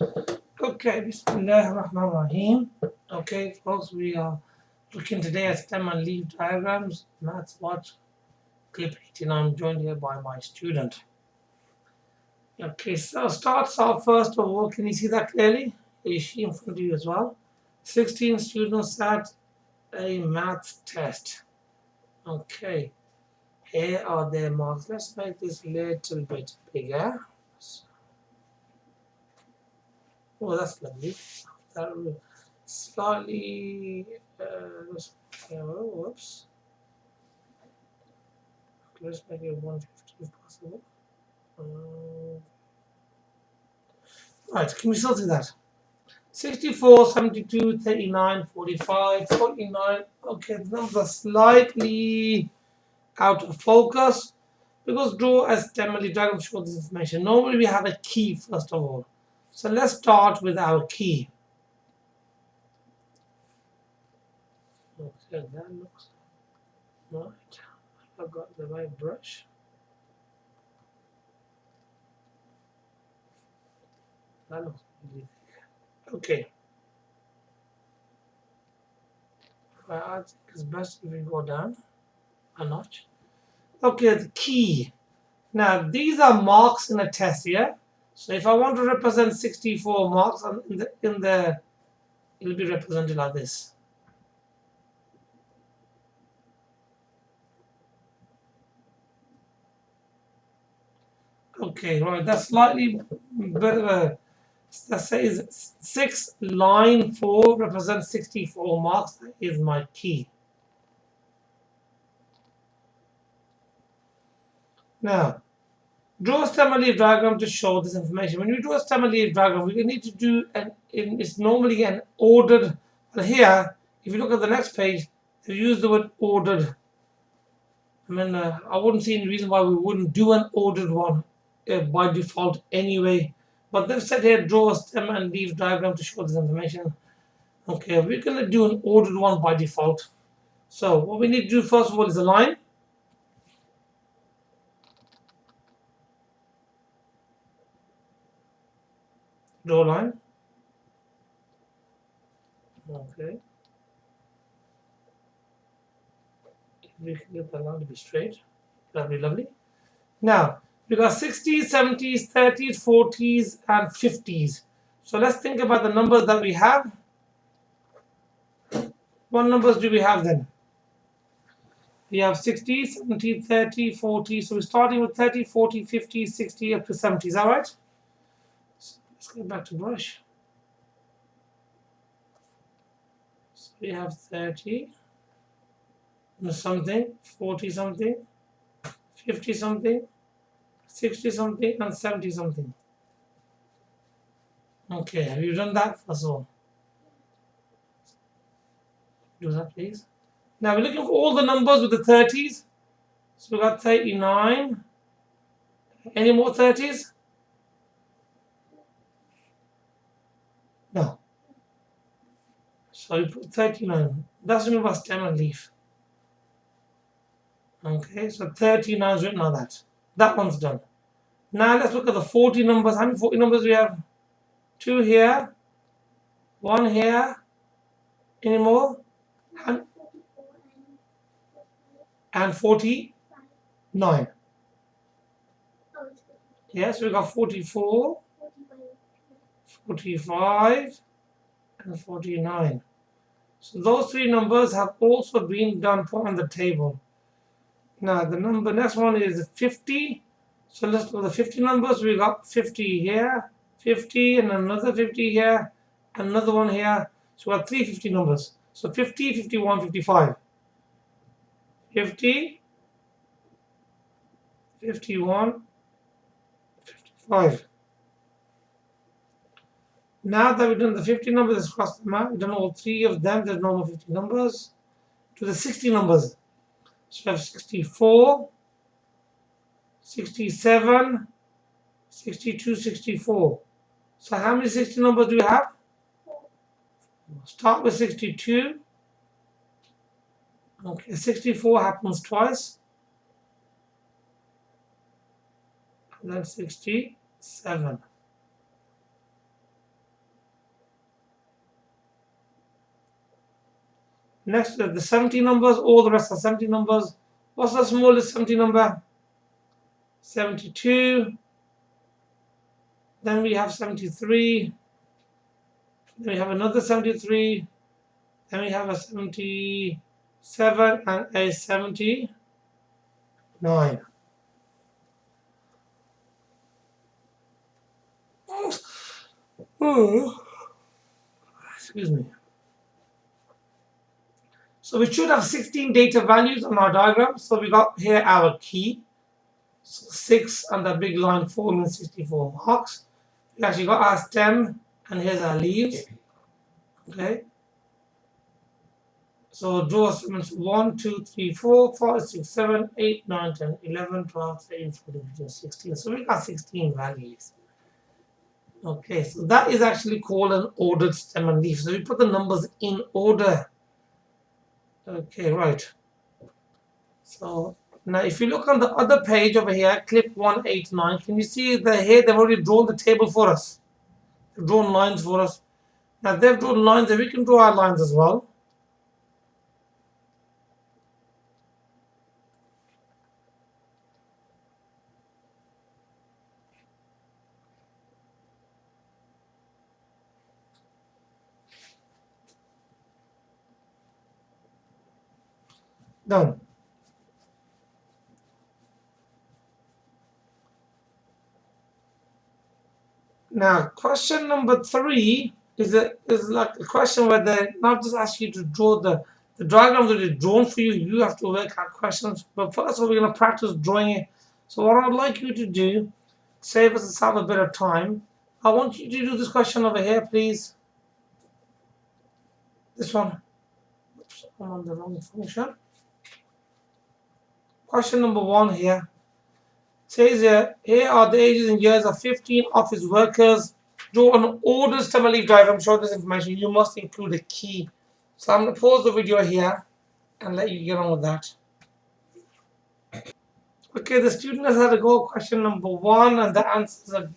Okay, Bismillahirrahmanirrahim. Okay, folks, we are looking today at stem and leaf diagrams. Maths Watch, clip 18. I'm joined here by my student. Okay, so starts off first of all, can you see that clearly? Is she in front of you as well? 16 students at a maths test. Okay, here are their marks. Let's make this a little bit bigger. Oh, that's lovely. That will slightly, whoops. Let's make it 150 if possible. Right, can we still do that? 64, 72, 39, 45, 49. Okay, the numbers are slightly out of focus because draw a stem and leaf diagram to show this information. Normally we have a key first of all. So let's start with our key. Okay, that looks right. I've got the right brush. That looks really thick. Okay. I think it's best if we go down a notch. Okay, the key. Now these are marks in a test here. So if I want to represent 64 marks in the it'll be represented like this. Okay, right, that's slightly bit of a, let's say 6 line 4 represents 64 marks. That is my key. Now draw a stem and leaf diagram to show this information. When you draw a stem and leaf diagram, we need to do it's normally an ordered. But here, if you look at the next page, they use the word ordered. I mean, I wouldn't see any reason why we wouldn't do an ordered one by default anyway. But they've said here, draw a stem and leaf diagram to show this information. Okay, we're going to do an ordered one by default. So what we need to do first of all is a line. Draw a line. Okay. If we can get the line to be straight, that'd be lovely. Now, we got 60s, 70s, 30s, 40s, and 50s. So let's think about the numbers that we have. What numbers do we have then? We have 60, 70, 30, 40. So we're starting with 30, 40, 50, 60, up to 70. Is that right? So let's get back to brush. So we have 30, something, 40 something, 50 something, 60 something, and 70 something. Okay, have you done that first of all? Do that, please. Now we're looking for all the numbers with the 30s. So we got 39. Any more 30s? No. So we put 39. That's when we got stem and leaf. Okay, so 39 is written on that. That one's done. Now let's look at the 40 numbers. How many 40 numbers do we have? 2 here, 1 here. Any more? And 49. Yes, we got 44, 45, and 49. So those 3 numbers have also been done put on the table. Now the next one is 50. So let's look at the 50 numbers. We got 50 here, 50, and another 50 here, and another one here. So we have 3 50 numbers. So 50, 51, 55. 50, 51, 55. Now that we've done the 50 numbers, let's cross them out. We've done all 3 of them. There's no more 50 numbers. To the 60 numbers. So we have 64, 67, 62, 64. So how many 60 numbers do we have? Start with 62. Okay, 64 happens twice. And then 67. Next is the 70 numbers. All the rest are 70 numbers. What's the smallest 70 number? 72. Then we have 73. Then we have another 73. Then we have a 77 and a 79. Oh, excuse me. So we should have 16 data values on our diagram. So we got here our key. So 6 and the big line 4 means 64 marks. We actually got our stem and here's our leaves. Okay. So draw segments 1, 2, 3, 4, 5, 6, 7, 8, 9, 10, 11, 12, 13, 14, 15, 16. So we got 16 values. Okay, so that is actually called an ordered stem and leaf. So we put the numbers in order. Okay, right. So now if you look on the other page over here, clip 189, can you see that here they've already drawn the table for us? They've drawn lines for us. Now they've drawn lines and we can draw our lines as well. Done. Now, question number 3 is like a question where they not just ask you to draw the diagrams that are drawn for you. You have to work out questions. But first of all, we're going to practice drawing it. So what I'd like you to do, save us a bit of time. I want you to do this question over here, please. This one. Oops, I'm on the wrong function. Question number 1 here. Says here are the ages and years of 15 office workers. Draw an ordered stem and leaf diagram. Show this information. You must include a key. So I'm going to pause the video here and let you get on with that. Okay, the student has had to go. Question number 1 and the answers are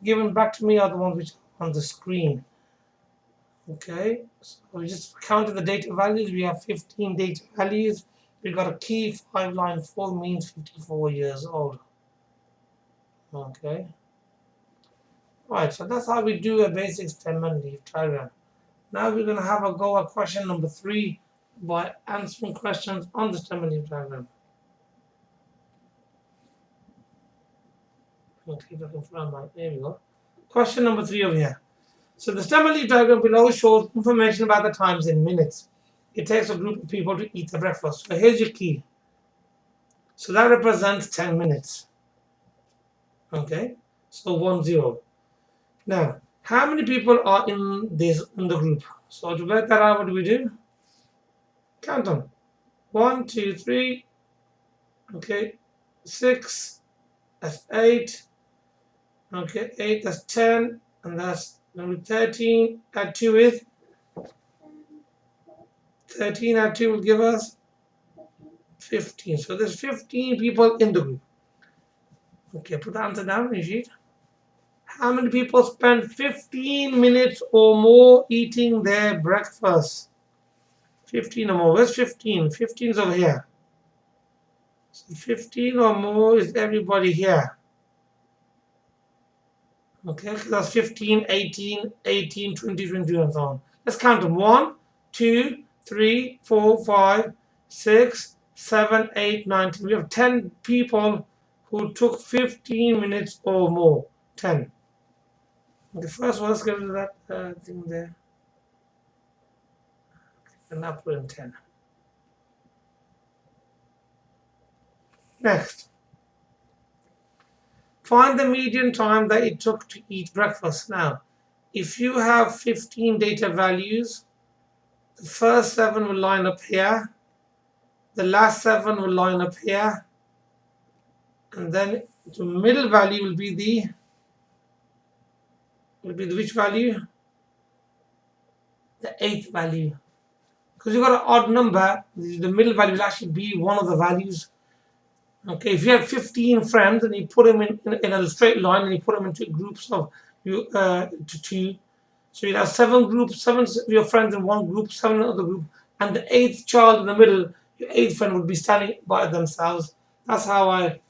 given back to me are the ones which are on the screen. Okay, so we just counted the data values. We have 15 data values. We got a key 5 line 4 means 54 years old. Okay. Right, so that's how we do a basic stem and leaf diagram. Now we're going to have a go at question number 3 by answering questions on the stem and leaf diagram. Okay, looking for my, there we go. Question number 3 over here. So the stem and leaf diagram below shows information about the times in minutes. It takes a group of people to eat their breakfast. So here's your key. So that represents 10 minutes. Okay, so 1, 0. Now, how many people are in the group? So to work that out, what do we do? Count them. 1, 2, 3. Okay, 6. That's 8. Okay, 8. That's 10, and that's number 13. Add 2 with 13. Add 2 will give us 15. So there's 15 people in the group. Okay, put the answer down on your sheet. How many people spend 15 minutes or more eating their breakfast? 15 or more. Where's 15? 15 is over here. So 15 or more is everybody here. Okay, that's 15, 18, 18, 20, 22, and so on. Let's count them. 1, 2, 3, 4, 5, 6, 7, 8, 9, 10. We have 10 people who took 15 minutes or more. 10. Okay, first one, let's get rid of that thing there. And now put in 10. Next. Find the median time that it took to eat breakfast. Now, if you have 15 data values, the first 7 will line up here, the last 7 will line up here, and then the middle value will be the which value? The 8th value. Because you've got an odd number, the middle value will actually be one of the values. Okay, if you have 15 friends and you put them in a straight line and you put them into groups of to 2, so you have 7 groups, 7 of your friends in one group, 7 in another group, and the eighth child in the middle, your eighth friend would be standing by themselves. That's how I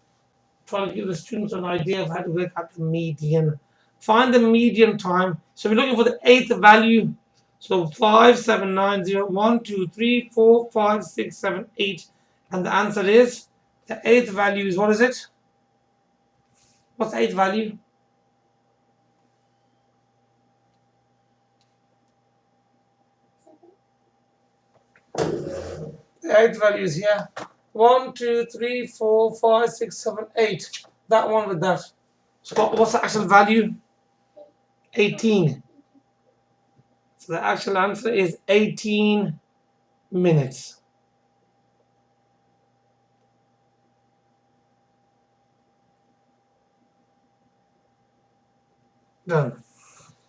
try to give the students an idea of how to work out the median. Find the median time. So we're looking for the eighth value. So 5, 7, 9, 0, 1, 2, 3, 4, 5, 6, 7, 8. And the answer is the eighth value is, what is it? What's the eighth value? The eighth value is here. 1, 2, 3, 4, 5, 6, 7, 8. That one with that. So what's the actual value? 18. So the actual answer is 18 minutes. Done.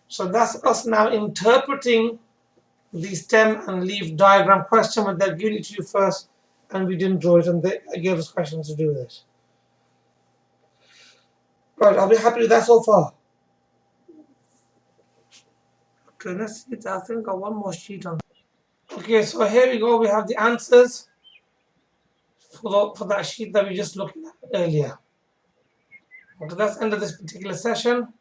So that's us now interpreting the stem and leaf diagram question, but they're giving it to you first, and we didn't draw it, and they gave us questions to do this. Right, are we happy with that so far? Okay, let's see. I think I got one more sheet on. Okay, so here we go. We have the answers for that sheet that we just looked at earlier. Okay, that's the end of this particular session.